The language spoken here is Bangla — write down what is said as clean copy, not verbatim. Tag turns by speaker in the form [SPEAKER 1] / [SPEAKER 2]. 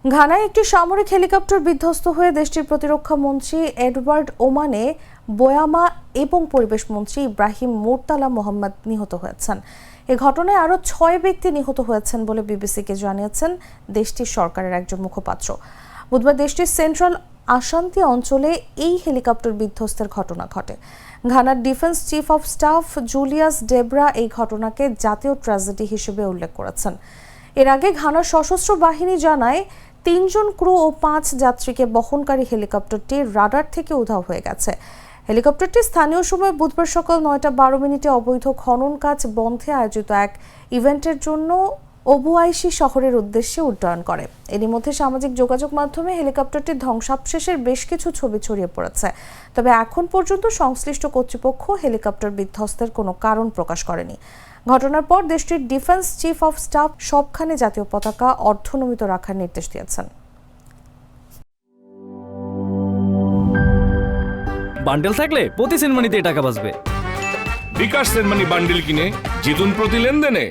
[SPEAKER 1] ঘানায় একটি সামরিক হেলিকপ্টার বিধ্বস্ত হয়ে দেশটির প্রতিরক্ষা মন্ত্রী এডওয়ার্ড ওমানে বোয়ামা এবং পরিবেশ মন্ত্রী ইব্রাহিম মোরতালা মোহাম্মদ নিহত হয়েছেন। এ ঘটনায় আরও 6 ব্যক্তি নিহত হয়েছেন বলে বিবিসিকে জানিয়েছেন দেশটির সরকারের একজন মুখপাত্র। বুধবার দেশটির সেন্ট্রাল আশান্তি অঞ্চলে এই হেলিকপ্টার বিধ্বস্তের ঘটনা ঘটে। ঘানার defence chief of staff Julius Debrah এই ঘটনাকে জাতীয় ট্র্যাজেডি হিসেবে উল্লেখ করেছেন। এর আগে ঘানার সশস্ত্র বাহিনী জানায় 3 জন ক্রু ও 5 যাত্রীকে বহনকারী হেলিকপ্টারটি রাডার থেকে উধাও হয়ে গেছে। হেলিকপ্টারটি স্থানীয় সময় বুধবার সকাল 9:12 অবৈধ খনন কাজ বন্ধে আয়োজিত এক ইভেন্টের জন্য ওবুআইসি শহরের উদ্দেশ্যে উড্ডয়ন করে। এরই মধ্যে সামাজিক যোগাযোগ মাধ্যমে হেলিকপ্টারটির ধ্বংসাবশেষের বেশ কিছু ছবি ছড়িয়ে পড়েছে। তবে এখন পর্যন্ত সংশ্লিষ্ট কর্তৃপক্ষ হেলিকপ্টার বিধ্বস্তের কোনো কারণ প্রকাশ করেনি। ঘটনার পর দেশটির ডিফেন্স চিফ অফ স্টাফ সবখানে জাতীয় পতাকা অর্ধনমিত রাখার নির্দেশ দিয়েছেন।
[SPEAKER 2] বান্ডেল থাকলে প্রতি সেনমানিতে টাকা বাঁচবে।
[SPEAKER 3] বিকাশ সেনমানি বান্ডেল কিনে জিতুন প্রতি লেনদেনে।